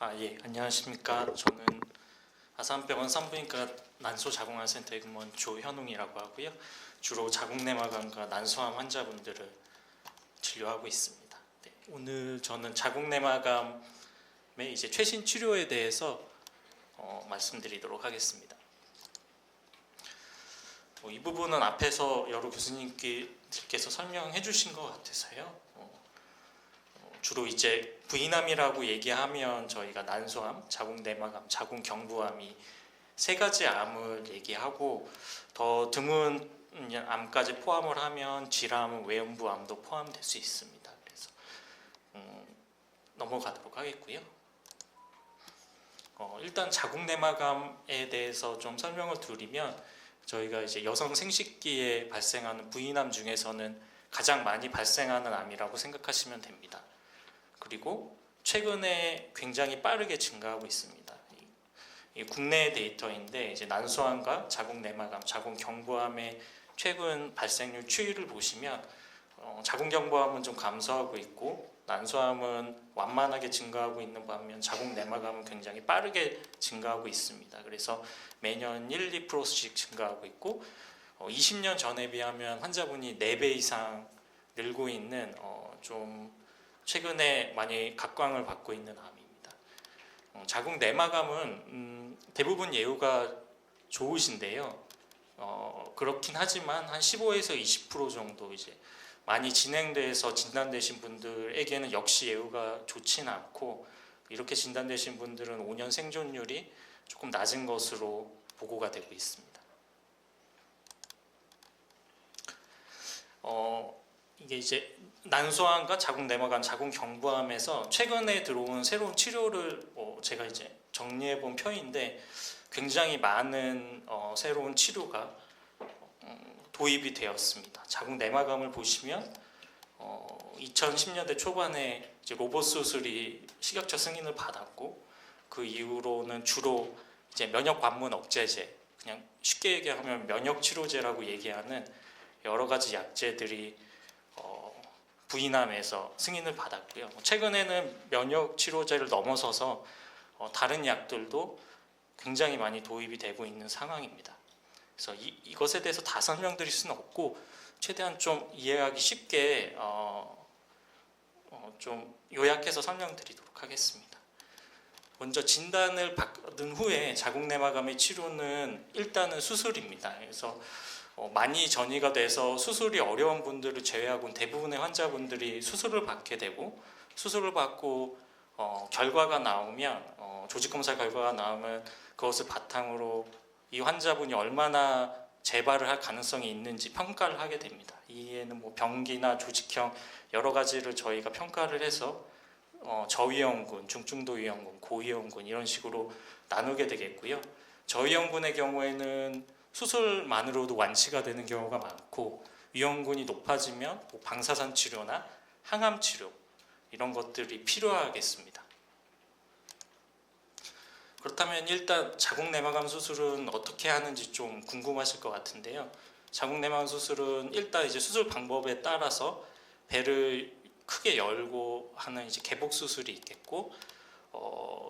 예, 안녕하십니까. 저는 아산병원 산부인과 난소자궁암센터에 근무한 조현웅이라고 하고요. 주로 자궁내막암과 난소암 환자분들을 진료하고 있습니다. 네, 오늘 저는 자궁내막암의 이제 최신 치료에 대해서 말씀드리도록 하겠습니다. 이 부분은 앞에서 여러 교수님께서 설명해 주신 것 같아서요. 주로 이제 부인암이라고 얘기하면 저희가 난소암, 자궁내막암, 자궁경부암이 세 가지 암을 얘기하고 더 드문 암까지 포함을 하면 질암, 외음부암도 포함될 수 있습니다. 그래서 넘어가도록 하겠고요. 일단 자궁내막암에 대해서 좀 설명을 드리면 저희가 이제 여성 생식기에 발생하는 부인암 중에서는 가장 많이 발생하는 암이라고 생각하시면 됩니다. 그리고 최근에 굉장히 빠르게 증가하고 있습니다. 이 국내 데이터인데 이제 난소암과 자궁내막암, 자궁경부암의 최근 발생률 추이를 보시면 자궁경부암은 좀 감소하고 있고 난소암은 완만하게 증가하고 있는 반면 자궁내막암은 굉장히 빠르게 증가하고 있습니다. 그래서 매년 1, 2%씩 증가하고 있고 20년 전에 비하면 환자분이 4배 이상 늘고 있는 좀 최근에 많이 각광을 받고 있는 암입니다. 자궁내막암은 대부분 예후가 좋으신데요. 그렇긴 하지만 한 15에서 20% 정도 이제 많이 진행돼서 진단되신 분들에게는 역시 예후가 좋지는 않고 이렇게 진단되신 분들은 5년 생존율이 조금 낮은 것으로 보고가 되고 있습니다. 이게 이제 난소암과 자궁내막암, 자궁경부암에서 최근에 들어온 새로운 치료를 제가 이제 정리해 본 편인데 굉장히 많은 새로운 치료가 도입이 되었습니다. 자궁내막암을 보시면 2010년대 초반에 이제 로봇 수술이 식약처 승인을 받았고 그 이후로는 주로 이제 면역 관문 억제제, 그냥 쉽게 얘기하면 면역 치료제라고 얘기하는 여러 가지 약제들이 부인암에서 승인을 받았고요. 최근에는 면역 치료제를 넘어서서 다른 약들도 굉장히 많이 도입이 되고 있는 상황입니다. 그래서 이것에 대해서 다 설명드릴 수는 없고 최대한 좀 이해하기 쉽게 좀 요약해서 설명드리도록 하겠습니다. 먼저 진단을 받은 후에 자궁내막암의 치료는 일단은 수술입니다. 그래서 많이 전이가 돼서 수술이 어려운 분들을 제외하고는 대부분의 환자분들이 수술을 받게 되고 수술을 받고 결과가 나오면 조직검사 결과가 나오면 그것을 바탕으로 이 환자분이 얼마나 재발을 할 가능성이 있는지 평가를 하게 됩니다. 이에는 뭐 병기나 조직형 여러 가지를 저희가 평가를 해서 저위험군, 중증도위험군, 고위험군 이런 식으로 나누게 되겠고요. 저위험군의 경우에는 수술만으로도 완치가 되는 경우가 많고 위험군이 높아지면 뭐 방사선 치료나 항암 치료 이런 것들이 필요하겠습니다. 그렇다면 일단 자궁내막암 수술은 어떻게 하는지 좀 궁금하실 것 같은데요. 자궁내막암 수술은 일단 이제 수술 방법에 따라서 배를 크게 열고 하는 이제 개복 수술이 있겠고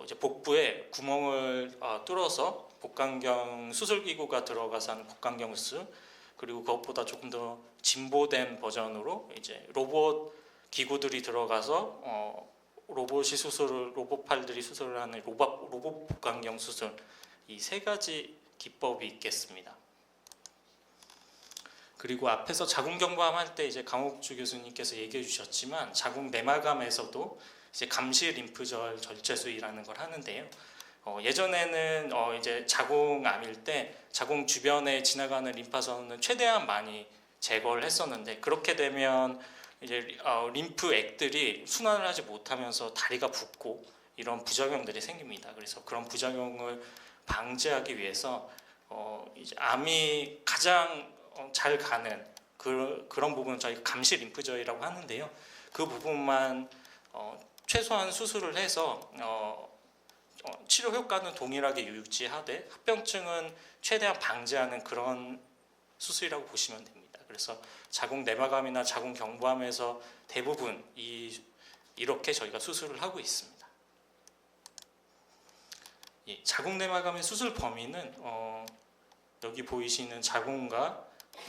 이제 복부에 구멍을 뚫어서 복강경 수술기구가 들어가서 하는 복강경 수술, 그리고 그것보다 조금 더 진보된 버전으로 이제 로봇 기구들이 들어가서 로봇팔들이 수술을 하는 로봇 복강경 수술, 이 세 가지 기법이 있겠습니다. 그리고 앞에서 자궁경부암 할 때 이제 강옥주 교수님께서 얘기해 주셨지만 자궁내막암에서도 이제 감시 림프절 절제술이라는 걸 하는데요. 예전에는 이제 자궁암일 때 자궁 주변에 지나가는 림파선은 최대한 많이 제거를 했었는데 그렇게 되면 이제 림프액들이 순환을 하지 못하면서 다리가 붓고 이런 부작용들이 생깁니다. 그래서 그런 부작용을 방지하기 위해서 이제 암이 가장 잘 가는 그런 부분을 저희가 감시 림프절이라고 하는데요. 그 부분만 최소한 수술을 해서 치료 효과는 동일하게 유지하되 합병증은 최대한 방지하는 그런 수술이라고 보시면 됩니다. 그래서 자궁내막암이나 자궁경부암에서 대부분 이렇게 저희가 수술을 하고 있습니다. 예, 자궁내막암의 수술 범위는 여기 보이시는 자궁과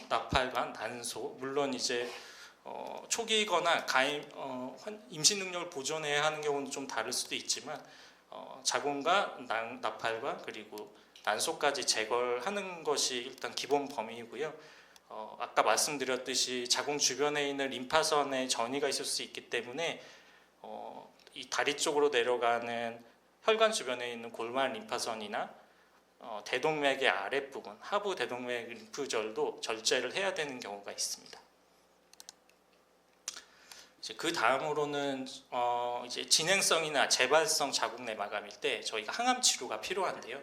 나팔관, 난소, 물론 이제 초기거나 임신 능력을 보존해야 하는 경우는 좀 다를 수도 있지만 자궁과 나팔관 그리고 난소까지 제거를 하는 것이 일단 기본 범위이고요. 아까 말씀드렸듯이 자궁 주변에 있는 림파선에 전이가 있을 수 있기 때문에 이 다리 쪽으로 내려가는 혈관 주변에 있는 골반 림파선이나 대동맥의 아랫부분, 하부 대동맥 림프절도 절제를 해야 되는 경우가 있습니다. 이제 그 다음으로는 이제 진행성이나 재발성 자궁내막암일 때 저희가 항암 치료가 필요한데요.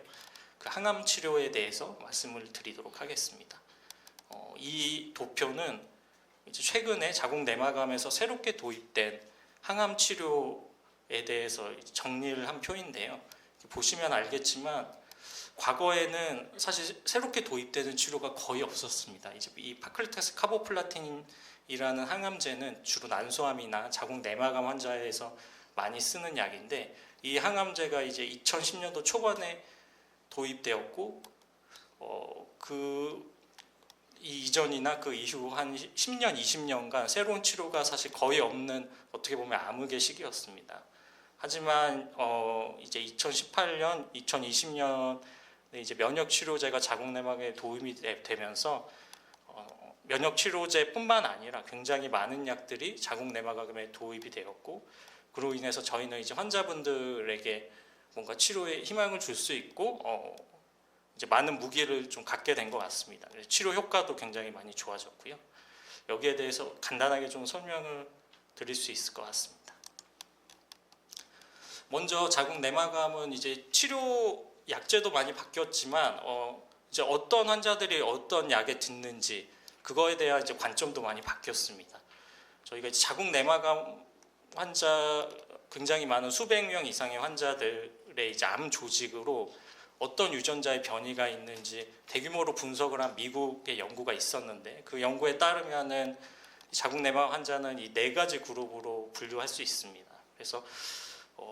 그 항암 치료에 대해서 말씀을 드리도록 하겠습니다. 이 도표는 이제 최근에 자궁내막암에서 새롭게 도입된 항암 치료에 대해서 정리를 한 표인데요. 보시면 알겠지만 과거에는 사실 새롭게 도입되는 치료가 거의 없었습니다. 이제 이 파클리타스 카보플라틴이라는 항암제는 주로 난소암이나 자궁내막암 환자에서 많이 쓰는 약인데 이 항암제가 이제 2010년도 초반에 도입되었고 이 이전이나 그 이후 한 10년, 20년간 새로운 치료가 사실 거의 없는 어떻게 보면 암흑의 시기였습니다. 하지만 이제 2018년, 2020년 이제 면역 치료제가 자궁내막에 도움이 되면서 면역 치료제뿐만 아니라 굉장히 많은 약들이 자궁내막암에 도입이 되었고 그로 인해서 저희는 이제 환자분들에게 뭔가 치료에 희망을 줄 수 있고 이제 많은 무기를 좀 갖게 된 것 같습니다. 치료 효과도 굉장히 많이 좋아졌고요. 여기에 대해서 간단하게 좀 설명을 드릴 수 있을 것 같습니다. 먼저 자궁내막암은 이제 치료 약제도 많이 바뀌었지만 이제 어떤 환자들이 어떤 약에 듣는지 그거에 대한 이제 관점도 많이 바뀌었습니다. 저희가 이제 자궁내막암 환자 굉장히 많은 수백 명 이상의 환자들의 이제 암 조직으로 어떤 유전자의 변이가 있는지 대규모로 분석을 한 미국의 연구가 있었는데 그 연구에 따르면은 자궁내막암 환자는 이 4가지 그룹으로 분류할 수 있습니다. 그래서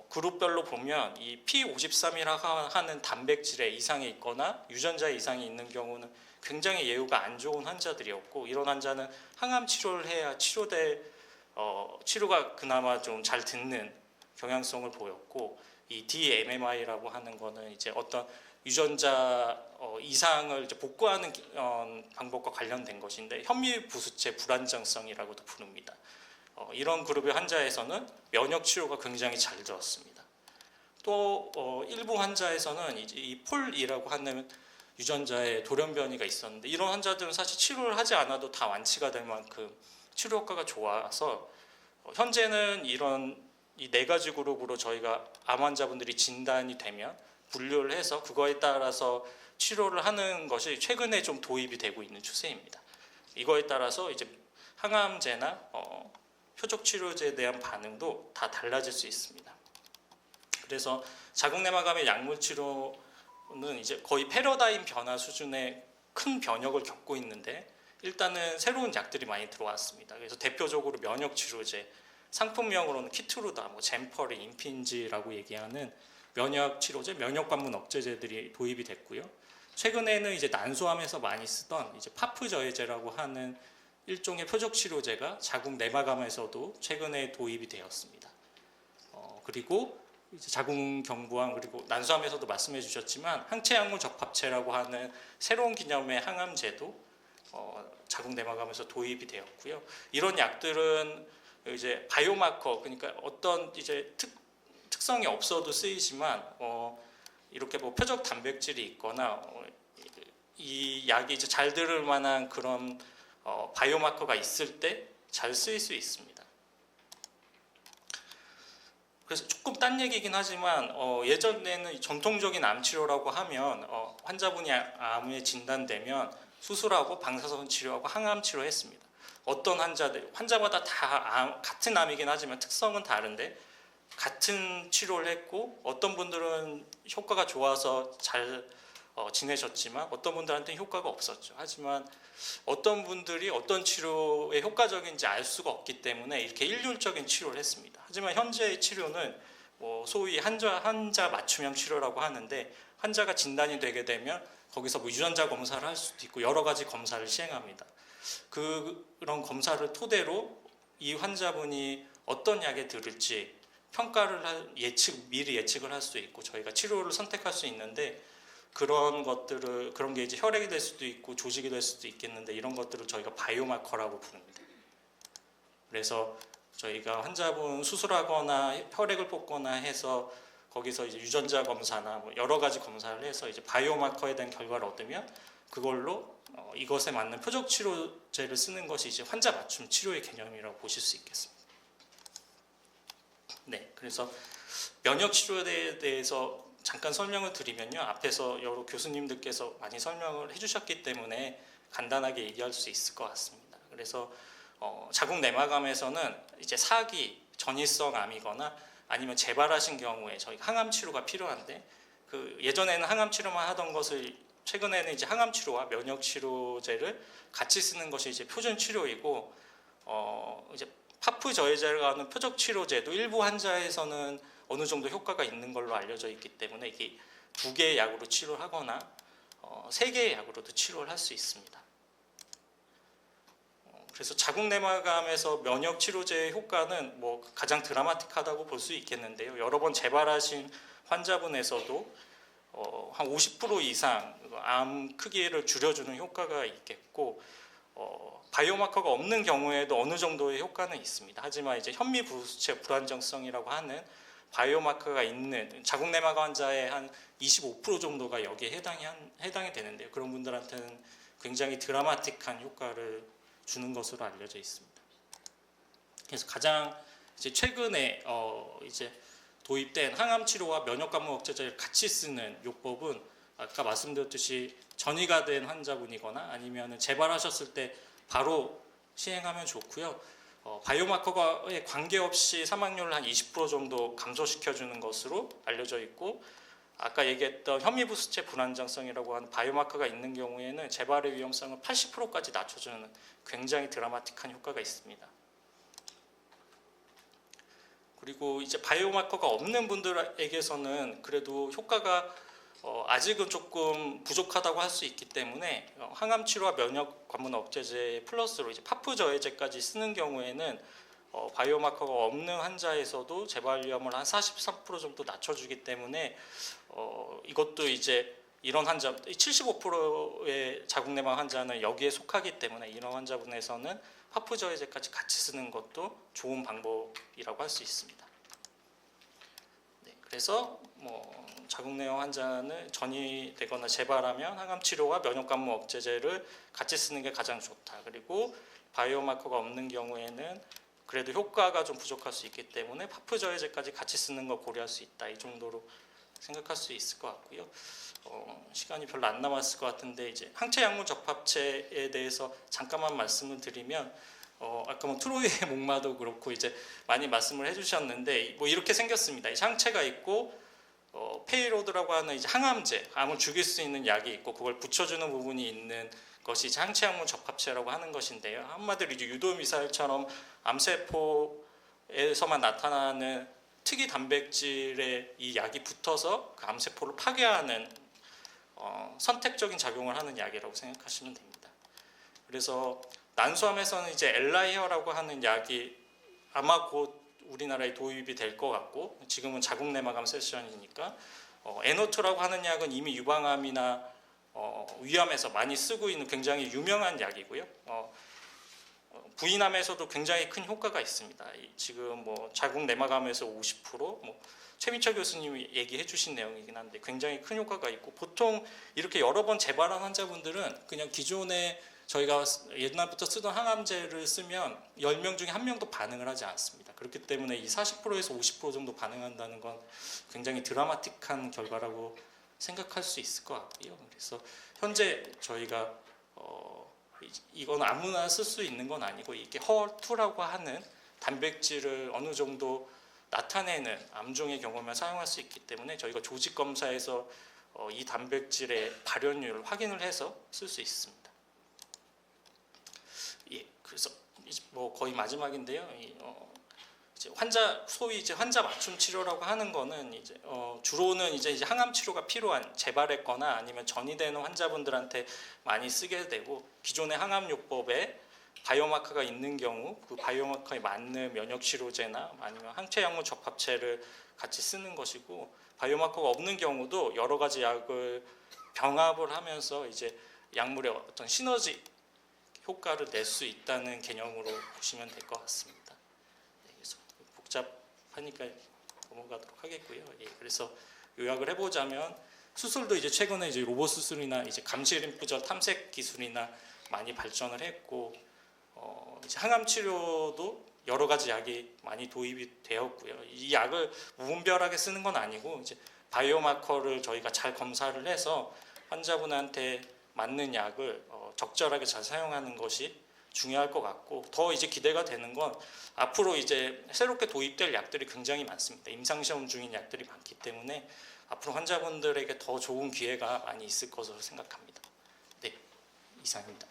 그룹별로 보면 이 P53이라고 하는 단백질에 이상이 있거나 유전자에 이상이 있는 경우는 굉장히 예후가 안 좋은 환자들이었고 이런 환자는 항암 치료를 해야 치료가 그나마 좀 잘 듣는 경향성을 보였고 이 DMMI라고 하는 거는 이제 어떤 유전자 이상을 이제 복구하는 방법과 관련된 것인데 현미부수체 불안정성이라고도 부릅니다. 이런 그룹의 환자에서는 면역 치료가 굉장히 잘 되었습니다. 또 일부 환자에서는 이제 이 폴이라고 하는 유전자의 돌연 변이가 있었는데 이런 환자들은 사실 치료를 하지 않아도 다 완치가 될 만큼 치료 효과가 좋아서 현재는 이런 이 4가지 그룹으로 저희가 암 환자분들이 진단이 되면 분류를 해서 그거에 따라서 치료를 하는 것이 최근에 좀 도입이 되고 있는 추세입니다. 이거에 따라서 이제 항암제나 표적 치료제에 대한 반응도 다 달라질 수 있습니다. 그래서 자궁내막암의 약물 치료는 이제 거의 패러다임 변화 수준의 큰 변혁을 겪고 있는데 일단은 새로운 약들이 많이 들어왔습니다. 그래서 대표적으로 면역 치료제, 상품명으로는 키트루다, 젠퍼리, 임핀지라고 얘기하는 면역 치료제, 면역 관문 억제제들이 도입이 됐고요. 최근에는 이제 난소암에서 많이 쓰던 이제 파프저해제라고 하는 일종의 표적 치료제가 자궁내막암에서도 최근에 도입이 되었습니다. 그리고 이제 자궁경부암 그리고 난소암에서도 말씀해 주셨지만 항체약물 적합체라고 하는 새로운 개념의 항암제도 자궁내막암에서 도입이 되었고요. 이런 약들은 이제 바이오마커 그러니까 어떤 이제 특성이 없어도 쓰이지만 이렇게 표적 단백질이 있거나 이 약이 이제 잘 들을 만한 그런 바이오마커가 있을 때 잘 쓰일 수 있습니다. 그래서 조금 딴 얘기긴 하지만 예전에는 전통적인 암 치료라고 하면 환자분이 암에 진단되면 수술하고 방사선 치료하고 항암 치료했습니다. 어떤 환자마다 다 같은 암이긴 하지만 특성은 다른데 같은 치료를 했고 어떤 분들은 효과가 좋아서 잘 지내셨지만 어떤 분들한테는 효과가 없었죠. 하지만 어떤 분들이 어떤 치료에 효과적인지 알 수가 없기 때문에 이렇게 일률적인 치료를 했습니다. 하지만 현재의 치료는 소위 환자 맞춤형 치료라고 하는데, 환자가 진단이 되게 되면 거기서 유전자 검사를 할 수도 있고 여러 가지 검사를 시행합니다. 그런 검사를 토대로 이 환자분이 어떤 약에 들을지 평가를 미리 예측을 할 수 있고 저희가 치료를 선택할 수 있는데, 그런 게 이제 혈액이 될 수도 있고 조직이 될 수도 있겠는데, 이런 것들을 저희가 바이오마커라고 부릅니다. 그래서 저희가 환자분 수술하거나 혈액을 뽑거나 해서 거기서 이제 유전자 검사나 여러 가지 검사를 해서 이제 바이오마커에 대한 결과를 얻으면 그걸로 이것에 맞는 표적 치료제를 쓰는 것이 이제 환자 맞춤 치료의 개념이라고 보실 수 있겠습니다. 네, 그래서 면역 치료에 대해서 잠깐 설명을 드리면요, 앞에서 여러 교수님들께서 많이 설명을 해주셨기 때문에 간단하게 얘기할 수 있을 것 같습니다. 그래서 자궁 내막암에서는 이제 사기, 전이성 암이거나 아니면 재발하신 경우에 저희 항암 치료가 필요한데, 예전에는 항암 치료만 하던 것을 최근에는 이제 항암 치료와 면역 치료제를 같이 쓰는 것이 이제 표준 치료이고, 이제 파프 저해제라고 하는 표적 치료제도 일부 환자에서는 어느 정도 효과가 있는 걸로 알려져 있기 때문에 이게 2개의 약으로 치료를 하거나 3개의 약으로도 치료를 할 수 있습니다. 그래서 자궁 내막암에서 면역 치료제의 효과는 가장 드라마틱하다고 볼 수 있겠는데요. 여러 번 재발하신 환자분에서도 한 50% 이상 암 크기를 줄여주는 효과가 있겠고, 바이오마커가 없는 경우에도 어느 정도의 효과는 있습니다. 하지만 이제 현미 부수체 불안정성이라고 하는 바이오마커가 있는 자궁 내막암 환자의 한 25% 정도가 여기에 해당이 되는데요. 그런 분들한테는 굉장히 드라마틱한 효과를 주는 것으로 알려져 있습니다. 그래서 가장 이제 최근에 이제 도입된 항암 치료와 면역 감염 억제제를 같이 쓰는 요법은 아까 말씀드렸듯이 전이가 된 환자분이거나 아니면 재발하셨을 때 바로 시행하면 좋고요. 바이오마커에 관계없이 사망률을 한 20% 정도 감소시켜주는 것으로 알려져 있고, 아까 얘기했던 현미부수체 불안정성이라고 하는 바이오마커가 있는 경우에는 재발의 위험성을 80%까지 낮춰주는 굉장히 드라마틱한 효과가 있습니다. 그리고 이제 바이오마커가 없는 분들에게서는 그래도 효과가 아직은 조금 부족하다고 할 수 있기 때문에 항암 치료와 면역 관문 억제제 플러스로 이제 파프 저해제까지 쓰는 경우에는 바이오마커가 없는 환자에서도 재발 위험을 한 43% 정도 낮춰주기 때문에 이것도 이제 이런 환자 75%의 자궁 내막 환자는 여기에 속하기 때문에 이런 환자분에서는 파프 저해제까지 같이 쓰는 것도 좋은 방법이라고 할 수 있습니다. 네, 그래서 자궁 내막 환자는 전이 되거나 재발하면 항암 치료와 면역 감염 억제제를 같이 쓰는 게 가장 좋다. 그리고 바이오마커가 없는 경우에는 그래도 효과가 좀 부족할 수 있기 때문에 파프 저해제까지 같이 쓰는 걸 고려할 수 있다. 이 정도로 생각할 수 있을 것 같고요. 시간이 별로 안 남았을 것 같은데 이제 항체 약물 적합체에 대해서 잠깐만 말씀을 드리면 아까 트로이의 목마도 그렇고 이제 많이 말씀을 해주셨는데 이렇게 생겼습니다. 항체가 있고 페이로드라고 하는 이제 항암제, 암을 죽일 수 있는 약이 있고 그걸 붙여주는 부분이 있는 것이 항체 약물 적합체라고 하는 것인데요. 한마디로 이제 유도 미사일처럼 암세포에서만 나타나는 특이 단백질에 이 약이 붙어서 그 암세포를 파괴하는 선택적인 작용을 하는 약이라고 생각하시면 됩니다. 그래서 난소암에서는 이제 엘라이어라고 하는 약이 아마 곧 우리나라에 도입이 될 것 같고, 지금은 자궁 내막암 세션이니까 에노트라고 하는 약은 이미 유방암이나 위암에서 많이 쓰고 있는 굉장히 유명한 약이고요. 부인암에서도 굉장히 큰 효과가 있습니다. 지금 자궁 내막암에서 50%, 최민철 교수님이 얘기해 주신 내용이긴 한데 굉장히 큰 효과가 있고, 보통 이렇게 여러 번 재발한 환자분들은 그냥 기존에 저희가 옛날부터 쓰던 항암제를 쓰면 10명 중에 1명도 반응을 하지 않습니다. 그렇기 때문에 이 40%에서 50% 정도 반응한다는 건 굉장히 드라마틱한 결과라고 생각할 수 있을 것 같고요. 그래서 현재 저희가 이건 아무나 쓸 수 있는 건 아니고, 이게 HER2라고 하는 단백질을 어느 정도 나타내는 암종의 경우만 사용할 수 있기 때문에 저희가 조직 검사에서 이 단백질의 발현율을 확인을 해서 쓸 수 있습니다. 예, 그래서 거의 마지막인데요. 이제 소위 이제 환자 맞춤 치료라고 하는 거는 이제 주로는 이제 항암 치료가 필요한 재발했거나 아니면 전이되는 환자분들한테 많이 쓰게 되고, 기존의 항암요법에 바이오마커가 있는 경우 그 바이오마커에 맞는 면역 치료제나 아니면 항체 약물 적합체를 같이 쓰는 것이고, 바이오마커가 없는 경우도 여러 가지 약을 병합을 하면서 이제 약물의 어떤 시너지 효과를 낼 수 있다는 개념으로 보시면 될 것 같습니다. 네, 그래서 복잡하니까 넘어가도록 하겠고요. 예, 그래서 요약을 해보자면, 수술도 이제 최근에 이제 로봇 수술이나 이제 감시 림프절 탐색 기술이나 많이 발전을 했고, 이제 항암 치료도 여러 가지 약이 많이 도입이 되었고요. 이 약을 무분별하게 쓰는 건 아니고 이제 바이오마커를 저희가 잘 검사를 해서 환자분한테 맞는 약을 적절하게 잘 사용하는 것이 중요할 것 같고, 더 이제 기대가 되는 건 앞으로 이제 새롭게 도입될 약들이 굉장히 많습니다. 임상시험 중인 약들이 많기 때문에 앞으로 환자분들에게 더 좋은 기회가 많이 있을 것으로 생각합니다. 네, 이상입니다.